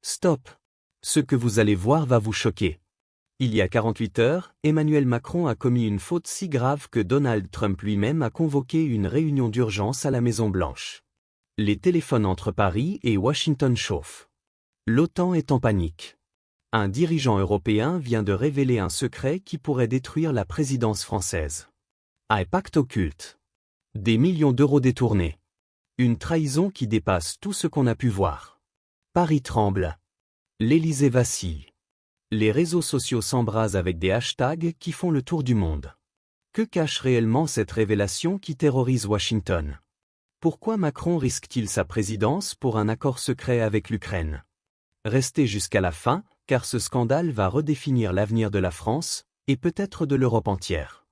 Stop! Ce que vous allez voir va vous choquer. Il y a 48 heures, Emmanuel Macron a commis une faute si grave que Donald Trump lui-même a convoqué une réunion d'urgence à la Maison-Blanche. Les téléphones entre Paris et Washington chauffent. L'OTAN est en panique. Un dirigeant européen vient de révéler un secret qui pourrait détruire la présidence française. Un pacte occulte. Des millions d'euros détournés. Une trahison qui dépasse tout ce qu'on a pu voir. Paris tremble. L'Élysée vacille. Les réseaux sociaux s'embrasent avec des hashtags qui font le tour du monde. Que cache réellement cette révélation qui terrorise Washington? Pourquoi Macron risque-t-il sa présidence pour un accord secret avec l'Ukraine? Restez jusqu'à la fin, car ce scandale va redéfinir l'avenir de la France, et peut-être de l'Europe entière.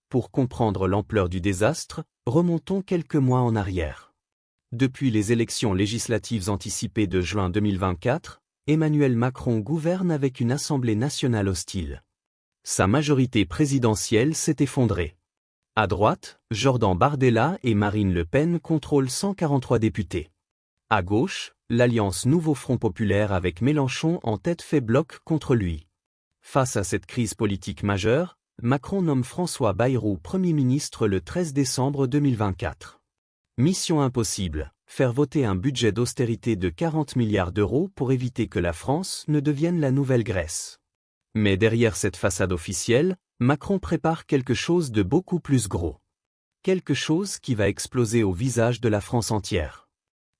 Pour comprendre l'ampleur du désastre, remontons quelques mois en arrière. Depuis les élections législatives anticipées de juin 2024, Emmanuel Macron gouverne avec une Assemblée nationale hostile. Sa majorité présidentielle s'est effondrée. À droite, Jordan Bardella et Marine Le Pen contrôlent 143 députés. À gauche, l'alliance Nouveau Front Populaire avec Mélenchon en tête fait bloc contre lui. Face à cette crise politique majeure, Macron nomme François Bayrou Premier ministre le 13 décembre 2024. Mission impossible, faire voter un budget d'austérité de 40 milliards d'euros pour éviter que la France ne devienne la nouvelle Grèce. Mais derrière cette façade officielle, Macron prépare quelque chose de beaucoup plus gros. Quelque chose qui va exploser au visage de la France entière.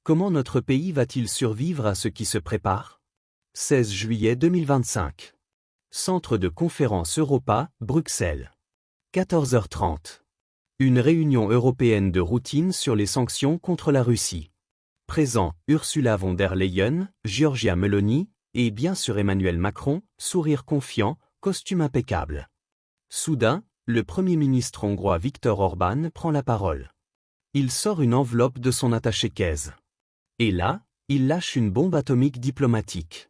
Comment notre pays va-t-il survivre à ce qui se prépare? 16 juillet 2025. Centre de conférence Europa, Bruxelles. 14h30. Une réunion européenne de routine sur les sanctions contre la Russie. Présent, Ursula von der Leyen, Giorgia Meloni, et bien sûr Emmanuel Macron, sourire confiant, costume impeccable. Soudain, le Premier ministre hongrois Viktor Orban prend la parole. Il sort une enveloppe de son attaché-caisse. Et là, il lâche une bombe atomique diplomatique.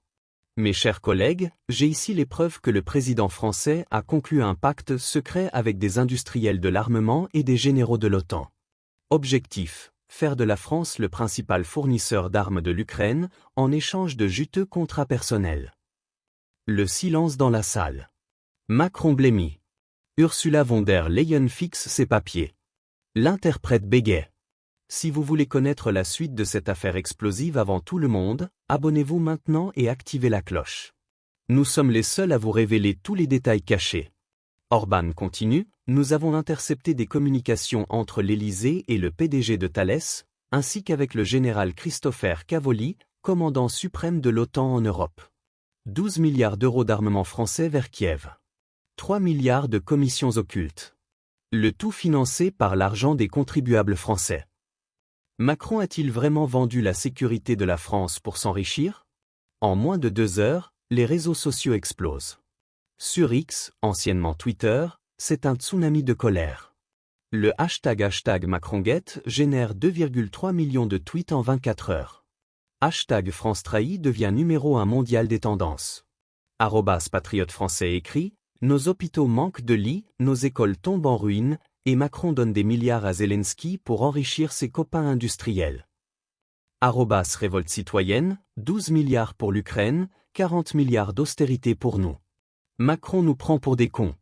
Mes chers collègues, j'ai ici les preuves que le président français a conclu un pacte secret avec des industriels de l'armement et des généraux de l'OTAN. Objectif: faire de la France le principal fournisseur d'armes de l'Ukraine, en échange de juteux contrats personnels. Le silence dans la salle. Macron blêmit. Ursula von der Leyen fixe ses papiers. L'interprète bégaie. Si vous voulez connaître la suite de cette affaire explosive avant tout le monde, abonnez-vous maintenant et activez la cloche. Nous sommes les seuls à vous révéler tous les détails cachés. Orban continue, nous avons intercepté des communications entre l'Élysée et le PDG de Thales, ainsi qu'avec le général Christopher Cavoli, commandant suprême de l'OTAN en Europe. 12 milliards d'euros d'armement français vers Kiev. 3 milliards de commissions occultes. Le tout financé par l'argent des contribuables français. Macron a-t-il vraiment vendu la sécurité de la France pour s'enrichir? En moins de 2 heures, les réseaux sociaux explosent. Sur X, anciennement Twitter, c'est un tsunami de colère. Le hashtag MacronGate génère 2,3 millions de tweets en 24 heures. Hashtag France Trahi devient numéro 1 mondial des tendances. @patriote français écrit, nos hôpitaux manquent de lits, nos écoles tombent en ruine, et Macron donne des milliards à Zelensky pour enrichir ses copains industriels. @révolte citoyenne, 12 milliards pour l'Ukraine, 40 milliards d'austérité pour nous. Macron nous prend pour des cons.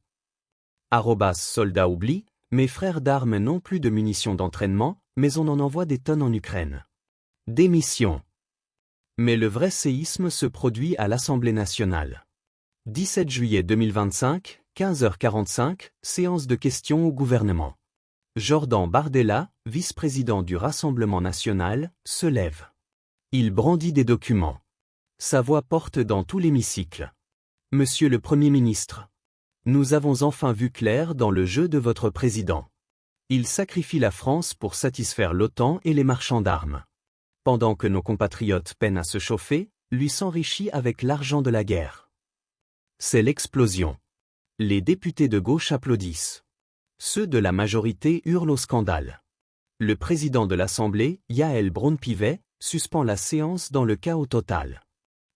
@soldat oublie, mes frères d'armes n'ont plus de munitions d'entraînement, mais on en envoie des tonnes en Ukraine. Démission. Mais le vrai séisme se produit à l'Assemblée nationale. 17 juillet 2025, 15h45, séance de questions au gouvernement. Jordan Bardella, vice-président du Rassemblement national, se lève. Il brandit des documents. Sa voix porte dans tout l'hémicycle. Monsieur le Premier ministre, nous avons enfin vu clair dans le jeu de votre président. Il sacrifie la France pour satisfaire l'OTAN et les marchands d'armes. Pendant que nos compatriotes peinent à se chauffer, lui s'enrichit avec l'argent de la guerre. C'est l'explosion. Les députés de gauche applaudissent. Ceux de la majorité hurlent au scandale. Le président de l'Assemblée, Yael Braun-Pivet, suspend la séance dans le chaos total.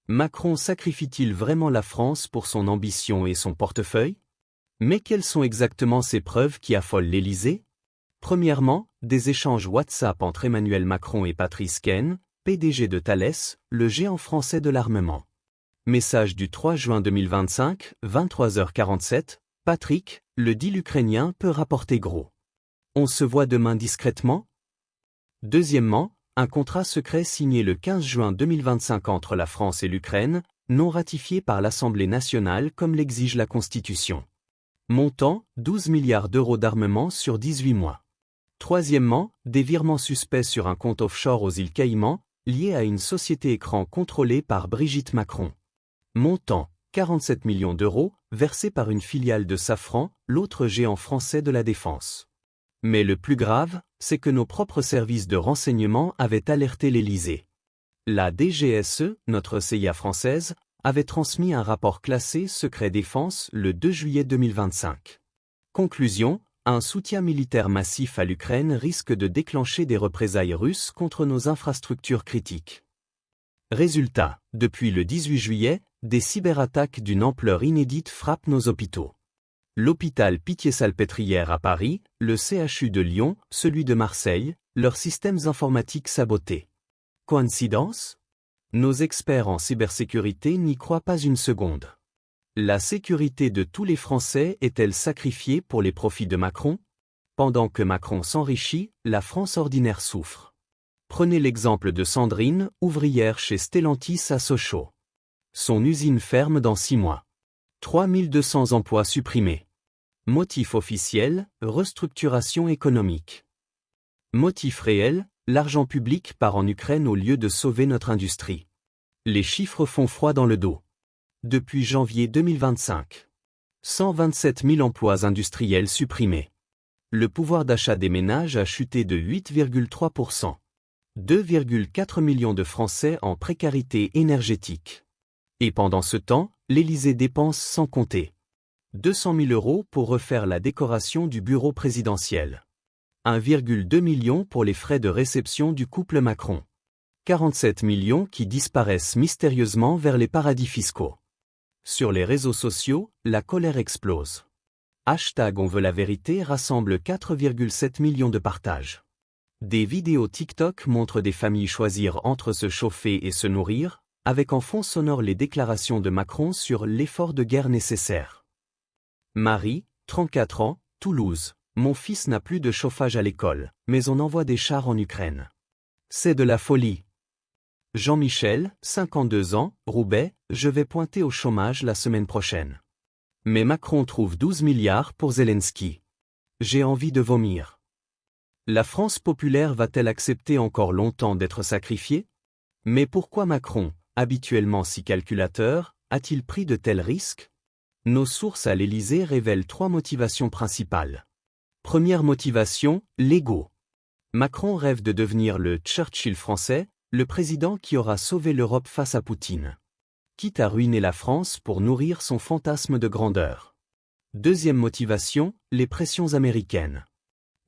Macron sacrifie-t-il vraiment la France pour son ambition et son portefeuille? Mais quelles sont exactement ces preuves qui affolent l'Élysée? Premièrement, des échanges WhatsApp entre Emmanuel Macron et Patrice Caine, PDG de Thales, le géant français de l'armement. Message du 3 juin 2025, 23h47, Patrick, le deal ukrainien peut rapporter gros. On se voit demain discrètement? Deuxièmement, un contrat secret signé le 15 juin 2025 entre la France et l'Ukraine, non ratifié par l'Assemblée nationale comme l'exige la Constitution. Montant, 12 milliards d'euros d'armement sur 18 mois. Troisièmement, des virements suspects sur un compte offshore aux îles Caïmans, liés à une société écran contrôlée par Brigitte Macron. Montant, 47 millions d'euros, versés par une filiale de Safran, l'autre géant français de la défense. Mais le plus grave, c'est que nos propres services de renseignement avaient alerté l'Élysée. La DGSE, notre CIA française, avait transmis un rapport classé secret défense le 2 juillet 2025. Conclusion, un soutien militaire massif à l'Ukraine risque de déclencher des représailles russes contre nos infrastructures critiques. Résultat, depuis le 18 juillet, des cyberattaques d'une ampleur inédite frappent nos hôpitaux. L'hôpital Pitié-Salpêtrière à Paris, le CHU de Lyon, celui de Marseille, leurs systèmes informatiques sabotés. Coïncidence? Nos experts en cybersécurité n'y croient pas une seconde. La sécurité de tous les Français est-elle sacrifiée pour les profits de Macron? Pendant que Macron s'enrichit, la France ordinaire souffre. Prenez l'exemple de Sandrine, ouvrière chez Stellantis à Sochaux. Son usine ferme dans 6 mois. 3200 emplois supprimés. Motif officiel, restructuration économique. Motif réel, l'argent public part en Ukraine au lieu de sauver notre industrie. Les chiffres font froid dans le dos. Depuis janvier 2025. 127 000 emplois industriels supprimés. Le pouvoir d'achat des ménages a chuté de 8,3%. 2,4 millions de Français en précarité énergétique. Et pendant ce temps, l'Élysée dépense sans compter. 200 000 euros pour refaire la décoration du bureau présidentiel. 1,2 million pour les frais de réception du couple Macron. 47 millions qui disparaissent mystérieusement vers les paradis fiscaux. Sur les réseaux sociaux, la colère explose. Hashtag On veut la vérité rassemble 4,7 millions de partages. Des vidéos TikTok montrent des familles choisir entre se chauffer et se nourrir, avec en fond sonore les déclarations de Macron sur l'effort de guerre nécessaire. Marie, 34 ans, Toulouse. Mon fils n'a plus de chauffage à l'école, mais on envoie des chars en Ukraine. C'est de la folie. Jean-Michel, 52 ans, Roubaix, je vais pointer au chômage la semaine prochaine. Mais Macron trouve 12 milliards pour Zelensky. J'ai envie de vomir. La France populaire va-t-elle accepter encore longtemps d'être sacrifiée? Mais pourquoi Macron, habituellement si calculateur, a-t-il pris de tels risques? Nos sources à l'Élysée révèlent 3 motivations principales. Première motivation, l'ego. Macron rêve de devenir le Churchill français, le président qui aura sauvé l'Europe face à Poutine. Quitte à ruiner la France pour nourrir son fantasme de grandeur. Deuxième motivation, les pressions américaines.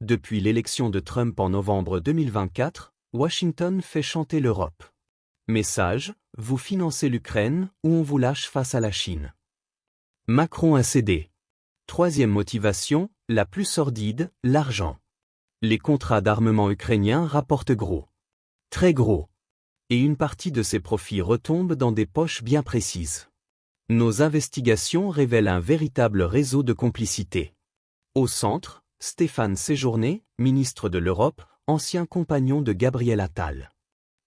Depuis l'élection de Trump en novembre 2024, Washington fait chanter l'Europe. Message, vous financez l'Ukraine ou on vous lâche face à la Chine. Macron a cédé. Troisième motivation, la plus sordide, l'argent. Les contrats d'armement ukrainiens rapportent gros. Très gros. Et une partie de ces profits retombe dans des poches bien précises. Nos investigations révèlent un véritable réseau de complicité. Au centre, Stéphane Séjourné, ministre de l'Europe, ancien compagnon de Gabriel Attal.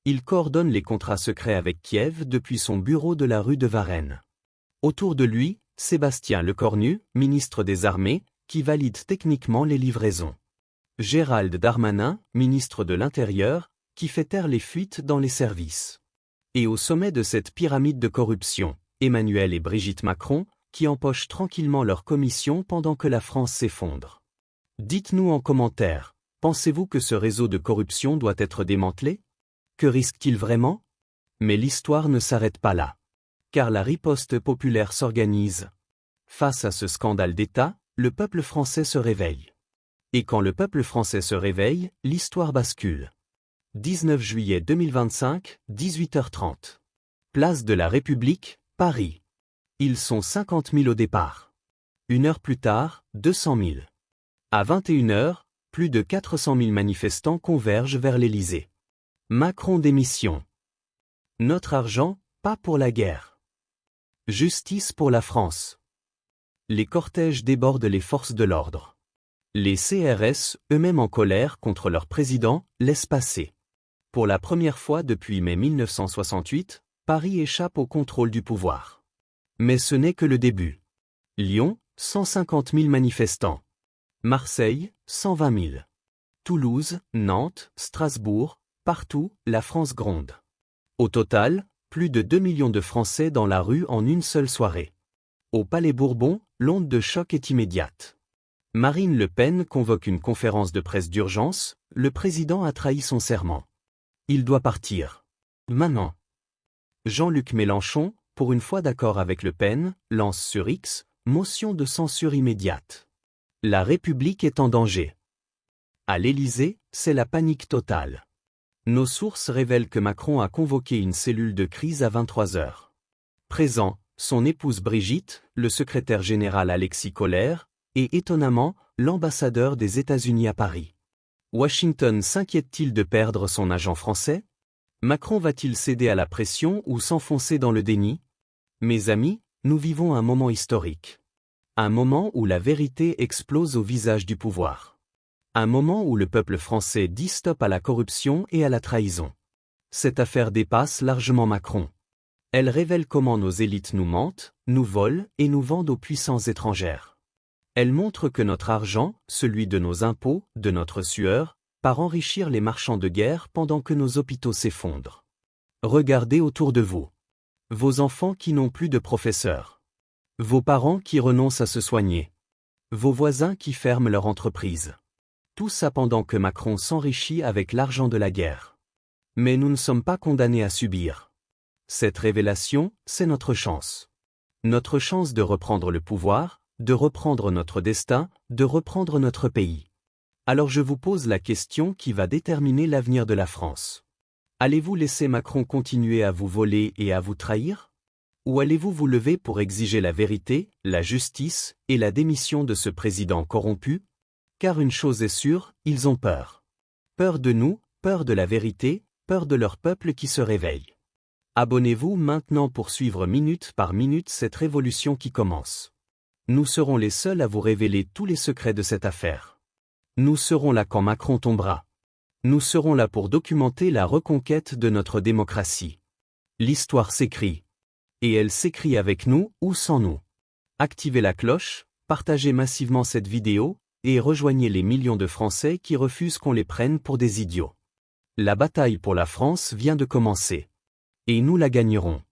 Il coordonne les contrats secrets avec Kiev depuis son bureau de la rue de Varennes. Autour de lui, Sébastien Lecornu, ministre des Armées, qui valide techniquement les livraisons. Gérald Darmanin, ministre de l'Intérieur, qui fait taire les fuites dans les services. Et au sommet de cette pyramide de corruption, Emmanuel et Brigitte Macron, qui empochent tranquillement leur commission pendant que la France s'effondre. Dites-nous en commentaire, pensez-vous que ce réseau de corruption doit être démantelé? Que risque-t-il vraiment? Mais l'histoire ne s'arrête pas là. Car la riposte populaire s'organise. Face à ce scandale d'État, le peuple français se réveille. Et quand le peuple français se réveille, l'histoire bascule. 19 juillet 2025, 18h30. Place de la République, Paris. Ils sont 50 000 au départ. 1 heure plus tard, 200 000. À 21h, plus de 400 000 manifestants convergent vers l'Élysée. Macron démission. Notre argent, pas pour la guerre. Justice pour la France. Les cortèges débordent les forces de l'ordre. Les CRS, eux-mêmes en colère contre leur président, laissent passer. Pour la première fois depuis mai 1968, Paris échappe au contrôle du pouvoir. Mais ce n'est que le début. Lyon, 150 000 manifestants. Marseille, 120 000. Toulouse, Nantes, Strasbourg, partout, la France gronde. Au total, plus de 2 millions de Français dans la rue en une seule soirée. Au Palais Bourbon, l'onde de choc est immédiate. Marine Le Pen convoque une conférence de presse d'urgence, le président a trahi son serment. Il doit partir. Maintenant. Jean-Luc Mélenchon, pour une fois d'accord avec Le Pen, lance sur X, motion de censure immédiate. La République est en danger. À l'Élysée, c'est la panique totale. Nos sources révèlent que Macron a convoqué une cellule de crise à 23 heures. Présent, son épouse Brigitte, le secrétaire général Alexis Kohler, et étonnamment, l'ambassadeur des États-Unis à Paris. Washington s'inquiète-t-il de perdre son agent français? Macron va-t-il céder à la pression ou s'enfoncer dans le déni? Mes amis, nous vivons un moment historique. Un moment où la vérité explose au visage du pouvoir. Un moment où le peuple français dit stop à la corruption et à la trahison. Cette affaire dépasse largement Macron. Elle révèle comment nos élites nous mentent, nous volent et nous vendent aux puissances étrangères. Elle montre que notre argent, celui de nos impôts, de notre sueur, part enrichir les marchands de guerre pendant que nos hôpitaux s'effondrent. Regardez autour de vous. Vos enfants qui n'ont plus de professeurs. Vos parents qui renoncent à se soigner. Vos voisins qui ferment leur entreprise. Tout ça pendant que Macron s'enrichit avec l'argent de la guerre. Mais nous ne sommes pas condamnés à subir. Cette révélation, c'est notre chance. Notre chance de reprendre le pouvoir, de reprendre notre destin, de reprendre notre pays. Alors je vous pose la question qui va déterminer l'avenir de la France. Allez-vous laisser Macron continuer à vous voler et à vous trahir? Ou allez-vous vous lever pour exiger la vérité, la justice et la démission de ce président corrompu? Car une chose est sûre, ils ont peur. Peur de nous, peur de la vérité, peur de leur peuple qui se réveille. Abonnez-vous maintenant pour suivre minute par minute cette révolution qui commence. Nous serons les seuls à vous révéler tous les secrets de cette affaire. Nous serons là quand Macron tombera. Nous serons là pour documenter la reconquête de notre démocratie. L'histoire s'écrit. Et elle s'écrit avec nous ou sans nous. Activez la cloche, partagez massivement cette vidéo, et rejoignez les millions de Français qui refusent qu'on les prenne pour des idiots. La bataille pour la France vient de commencer. Et nous la gagnerons.